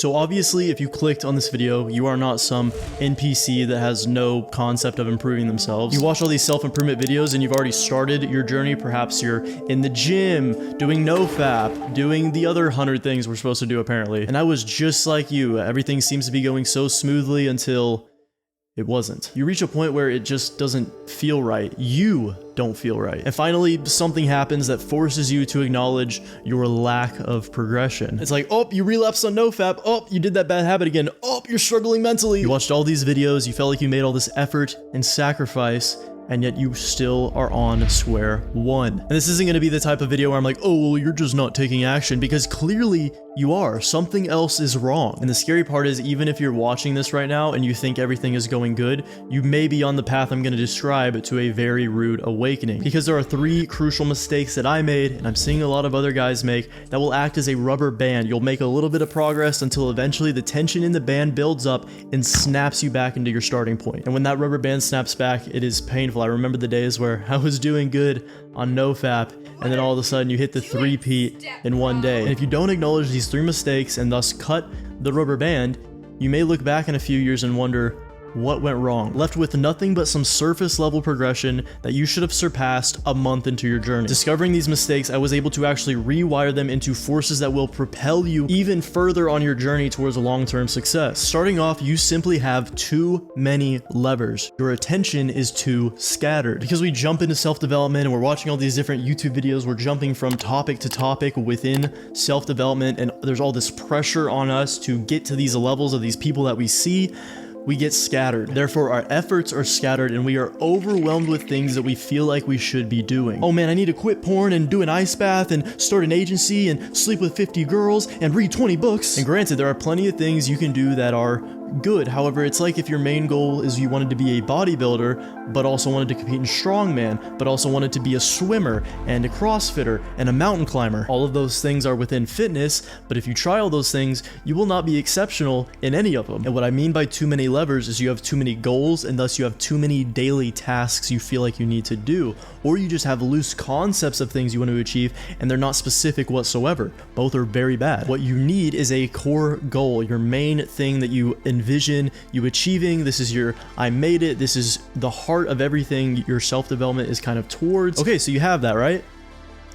So obviously, if you clicked on this video, you are not some NPC that has no concept of improving themselves. You watch all these self-improvement videos and you've already started your journey. Perhaps you're in the gym, doing nofap, doing the other 100 things we're supposed to do apparently. And I was just like you. Everything seems to be going so smoothly until it wasn't. You reach a point where it just doesn't feel right. You don't feel right. And finally, something happens that forces you to acknowledge your lack of progression. It's like, oh, you relapsed on nofap. Oh, you did that bad habit again. Oh, you're struggling mentally. You watched all these videos. You felt like you made all this effort and sacrifice, and yet you still are on square one. And this isn't going to be the type of video where I'm like, oh, well, you're just not taking action, because clearly you are. Something else is wrong. And the scary part is, even if you're watching this right now and you think everything is going good, you may be on the path I'm going to describe to a very rude awakening. Because there are 3 crucial mistakes that I made, and I'm seeing a lot of other guys make, that will act as a rubber band. You'll make a little bit of progress until eventually the tension in the band builds up and snaps you back into your starting point. And when that rubber band snaps back, it is painful. I remember the days where I was doing good on nofap, and then all of a sudden you hit the 3-peat in one day. And if you don't acknowledge these 3 mistakes and thus cut the rubber band, you may look back in a few years and wonder what went wrong, left with nothing but some surface level progression that you should have surpassed a month into your journey. Discovering these mistakes, I was able to actually rewire them into forces that will propel you even further on your journey towards long-term success. Starting off, you simply have too many levers. Your attention is too scattered. Because we jump into self-development and we're watching all these different YouTube videos, we're jumping from topic to topic within self-development, and there's all this pressure on us to get to these levels of these people that we see. We get scattered. Therefore, our efforts are scattered and we are overwhelmed with things that we feel like we should be doing. Oh man, I need to quit porn and do an ice bath and start an agency and sleep with 50 girls and read 20 books. And granted, there are plenty of things you can do that are good. However, it's like if your main goal is you wanted to be a bodybuilder, but also wanted to compete in strongman, but also wanted to be a swimmer and a crossfitter and a mountain climber. All of those things are within fitness, but if you try all those things, you will not be exceptional in any of them. And what I mean by too many levers is you have too many goals, and thus you have too many daily tasks you feel like you need to do, or you just have loose concepts of things you want to achieve and they're not specific whatsoever. Both are very bad. What you need is a core goal, your main thing that you envision you achieving. This is your I made it. This is the heart of everything your self-development is kind of towards. Okay, so you have that, right?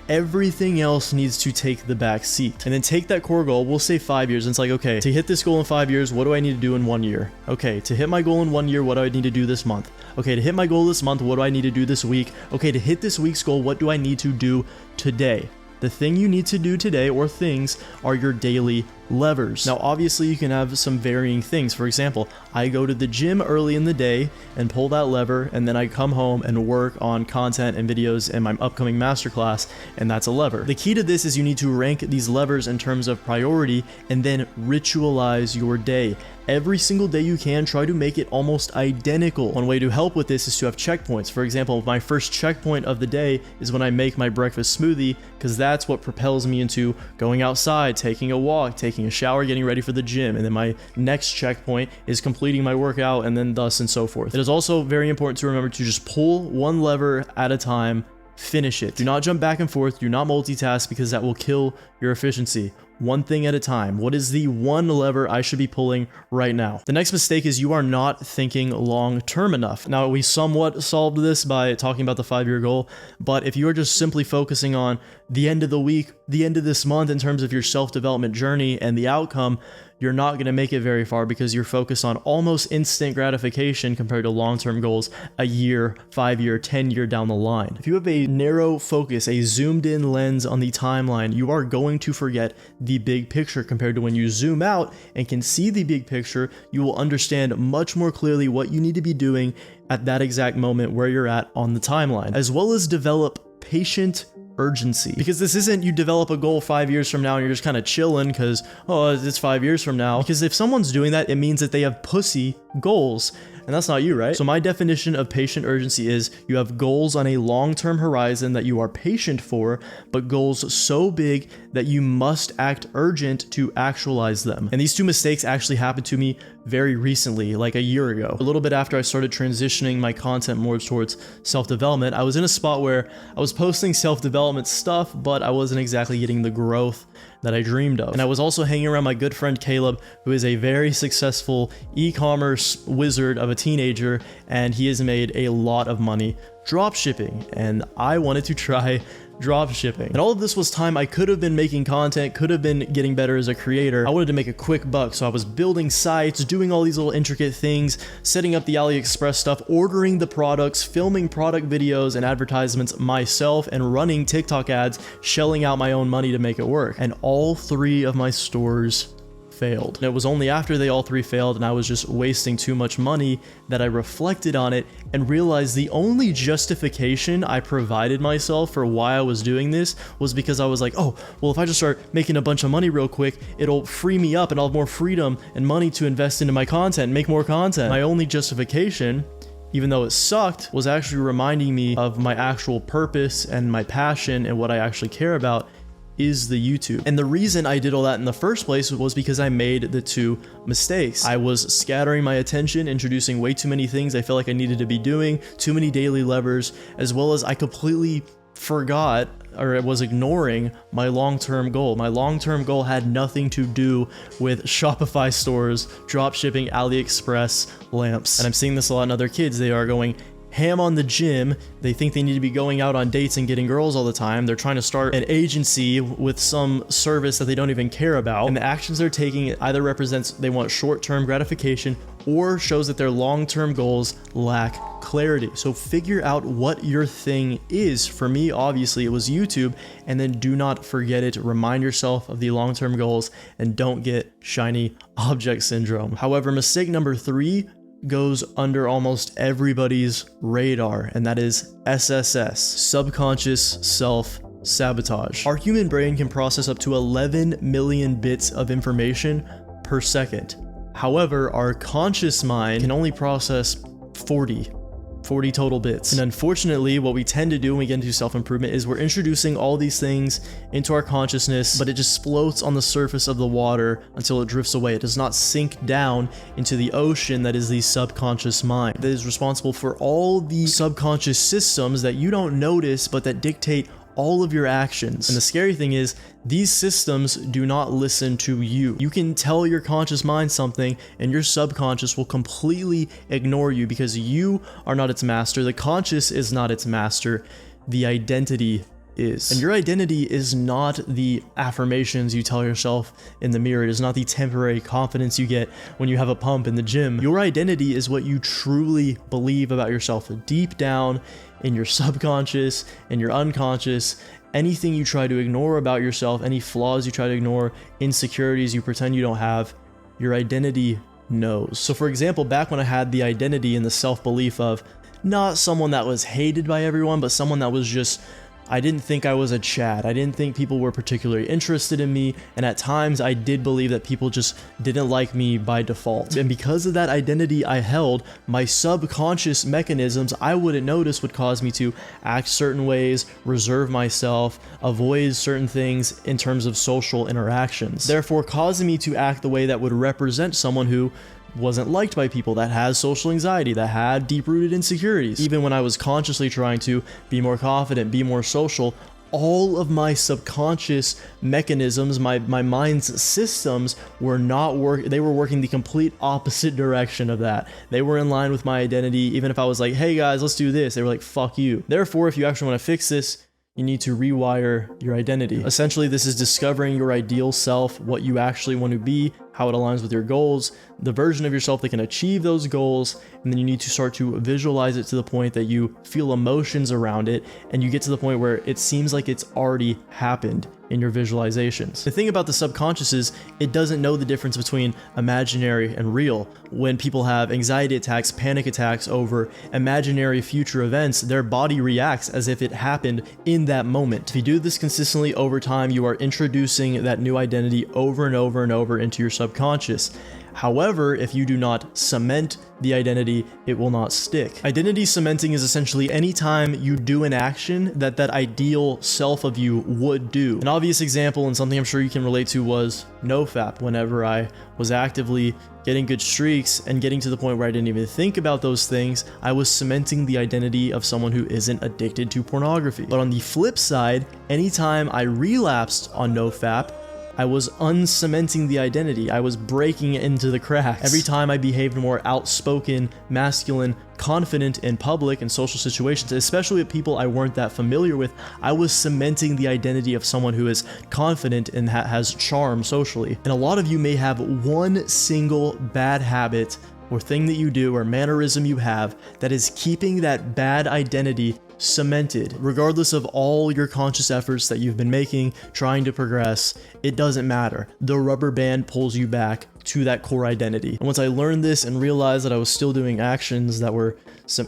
Everything else needs to take the back seat. And then take that core goal, we'll say 5 years, and it's like, okay, to hit this goal in 5 years, what do I need to do in 1 year? Okay, to hit my goal in 1 year, what do I need to do this month? Okay, to hit my goal this month, what do I need to do this week? Okay, to hit this week's goal, what do I need to do today? The thing you need to do today, or things, are your daily levers. Now, obviously, you can have some varying things. For example, I go to the gym early in the day and pull that lever, and then I come home and work on content and videos in my upcoming masterclass, and that's a lever. The key to this is you need to rank these levers in terms of priority and then ritualize your day. Every single day you can, try to make it almost identical. One way to help with this is to have checkpoints. For example, my first checkpoint of the day is when I make my breakfast smoothie, because that's what propels me into going outside, taking a walk, taking a shower, getting ready for the gym. And then my next checkpoint is completing my workout, and then thus and so forth. It is also very important to remember to just pull one lever at a time, finish it. Do not jump back and forth, do not multitask, because that will kill your efficiency. One thing at a time. What is the one lever I should be pulling right now? The next mistake is you are not thinking long term enough. Now, we somewhat solved this by talking about the 5-year goal, but if you are just simply focusing on the end of the week, the end of this month in terms of your self-development journey and the outcome, you're not going to make it very far, because you're focused on almost instant gratification compared to long-term goals a year, 5-year, 10-year down the line. If you have a narrow focus, a zoomed-in lens on the timeline, you are going to forget the big picture. Compared to when you zoom out and can see the big picture, you will understand much more clearly what you need to be doing at that exact moment where you're at on the timeline, as well as develop patient urgency. Because this isn't you develop a goal 5 years from now and you're just kind of chilling because, oh, it's 5 years from now. Because if someone's doing that, it means that they have pussy goals. And that's not you, right? So my definition of patient urgency is you have goals on a long-term horizon that you are patient for, but goals so big that you must act urgent to actualize them. And these 2 mistakes actually happened to me very recently, like a year ago. A little bit after I started transitioning my content more towards self-development, I was in a spot where I was posting self-development stuff, but I wasn't exactly getting the growth that I dreamed of. And I was also hanging around my good friend Caleb, who is a very successful e-commerce wizard of a teenager, and he has made a lot of money drop shipping, and I wanted to try drop shipping. And all of this was time I could have been making content, could have been getting better as a creator. I wanted to make a quick buck, so I was building sites, doing all these little intricate things, setting up the AliExpress stuff, ordering the products, filming product videos and advertisements myself, and running TikTok ads, shelling out my own money to make it work. And all 3 of my stores failed. And it was only after they all 3 failed and I was just wasting too much money that I reflected on it and realized the only justification I provided myself for why I was doing this was because I was like, oh, well, if I just start making a bunch of money real quick, it'll free me up and I'll have more freedom and money to invest into my content, make more content. My only justification, even though it sucked, was actually reminding me of my actual purpose and my passion and what I actually care about is the YouTube. And the reason I did all that in the first place was because I made the 2 mistakes. I was scattering my attention, introducing way too many things I felt like I needed to be doing, too many daily levers, as well as I completely forgot or was ignoring my long-term goal. My long-term goal had nothing to do with Shopify stores, dropshipping, AliExpress, lamps. And I'm seeing this a lot in other kids. They are going ham on the gym. They think they need to be going out on dates and getting girls all the time. They're trying to start an agency with some service that they don't even care about. And the actions they're taking either represents they want short-term gratification or shows that their long-term goals lack clarity. So figure out what your thing is. For me, obviously, it was YouTube, and then do not forget it. Remind yourself of the long-term goals and don't get shiny object syndrome. However, mistake number 3 goes under almost everybody's radar, and that is SSS, subconscious self-sabotage. Our human brain can process up to 11 million bits of information per second. However, our conscious mind can only process 40 total bits. And unfortunately, what we tend to do when we get into self-improvement is we're introducing all these things into our consciousness, but it just floats on the surface of the water until it drifts away. It does not sink down into the ocean that is the subconscious mind, that is responsible for all the subconscious systems that you don't notice, but that dictate all of your actions. And the scary thing is, these systems do not listen to you. You can tell your conscious mind something and your subconscious will completely ignore you because you are not its master. The conscious is not its master. The identity is. And your identity is not the affirmations you tell yourself in the mirror. It is not the temporary confidence you get when you have a pump in the gym. Your identity is what you truly believe about yourself deep down in your subconscious, in your unconscious. Anything you try to ignore about yourself, any flaws you try to ignore, insecurities you pretend you don't have, your identity knows. So for example, back when I had the identity and the self-belief of not someone that was hated by everyone, but someone that was just, I didn't think I was a Chad. I didn't think people were particularly interested in me, and at times I did believe that people just didn't like me by default. And because of that identity I held, my subconscious mechanisms I wouldn't notice would cause me to act certain ways, reserve myself, avoid certain things in terms of social interactions, therefore causing me to act the way that would represent someone who wasn't liked by people, that has social anxiety, that had deep-rooted insecurities. Even when I was consciously trying to be more confident, be more social, all of my subconscious mechanisms, my mind's systems were not working. They were working the complete opposite direction of that. They were in line with my identity. Even if I was like, hey guys, let's do this, they were like, fuck you. Therefore, if you actually want to fix this, you need to rewire your identity. Essentially, this is discovering your ideal self, what you actually want to be, how it aligns with your goals, the version of yourself that can achieve those goals, and then you need to start to visualize it to the point that you feel emotions around it, and you get to the point where it seems like it's already happened in your visualizations. The thing about the subconscious is it doesn't know the difference between imaginary and real. When people have anxiety attacks, panic attacks over imaginary future events, their body reacts as if it happened in that moment. If you do this consistently over time, you are introducing that new identity over and over and over into your subconscious. However, if you do not cement the identity, it will not stick. Identity cementing is essentially any time you do an action that that ideal self of you would do. An obvious example and something I'm sure you can relate to was NoFap. Whenever I was actively getting good streaks and getting to the point where I didn't even think about those things, I was cementing the identity of someone who isn't addicted to pornography. But on the flip side, anytime I relapsed on NoFap, I was uncementing the identity. I was breaking it into the cracks. Every time I behaved more outspoken, masculine, confident in public and social situations, especially with people I weren't that familiar with, I was cementing the identity of someone who is confident and has charm socially. And a lot of you may have one single bad habit or thing that you do or mannerism you have that is keeping that bad identity cemented. Regardless of all your conscious efforts that you've been making, trying to progress, it doesn't matter. The rubber band pulls you back to that core identity. And once I learned this and realized that I was still doing actions that were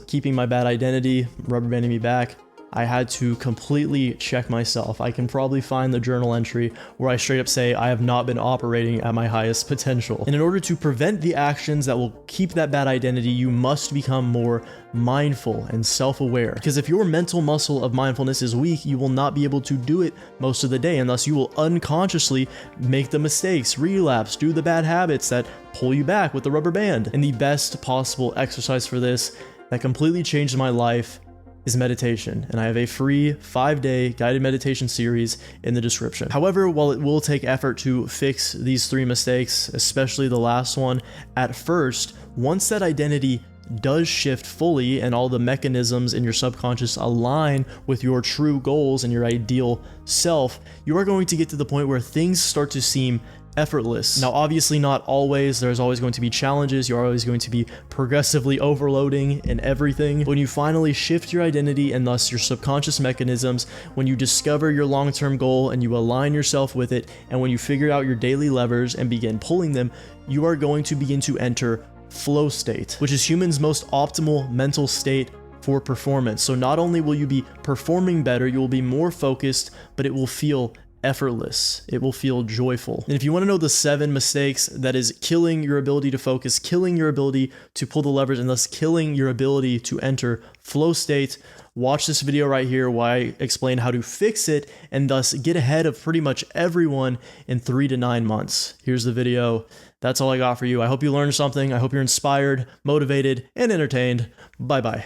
keeping my bad identity, rubber banding me back, I had to completely check myself. I can probably find the journal entry where I straight up say I have not been operating at my highest potential. And in order to prevent the actions that will keep that bad identity, you must become more mindful and self-aware. Because if your mental muscle of mindfulness is weak, you will not be able to do it most of the day, and thus you will unconsciously make the mistakes, relapse, do the bad habits that pull you back with the rubber band. And the best possible exercise for this that completely changed my life is meditation, and I have a free 5-day guided meditation series in the description. However, while it will take effort to fix these 3 mistakes, especially the last one, at first, once that identity does shift fully and all the mechanisms in your subconscious align with your true goals and your ideal self, you are going to get to the point where things start to seem effortless. Now, obviously not always. There's always going to be challenges. You're always going to be progressively overloading in everything. When you finally shift your identity and thus your subconscious mechanisms, when you discover your long-term goal and you align yourself with it, and when you figure out your daily levers and begin pulling them, you are going to begin to enter flow state, which is humans' most optimal mental state for performance. So not only will you be performing better, you will be more focused, but it will feel effortless. It will feel joyful. And if you want to know the 7 mistakes that is killing your ability to focus, killing your ability to pull the levers, and thus killing your ability to enter flow state, watch this video right here where I explain how to fix it and thus get ahead of pretty much everyone in 3 to 9 months. Here's the video. That's all I got for you. I hope you learned something. I hope you're inspired, motivated, and entertained. Bye-bye.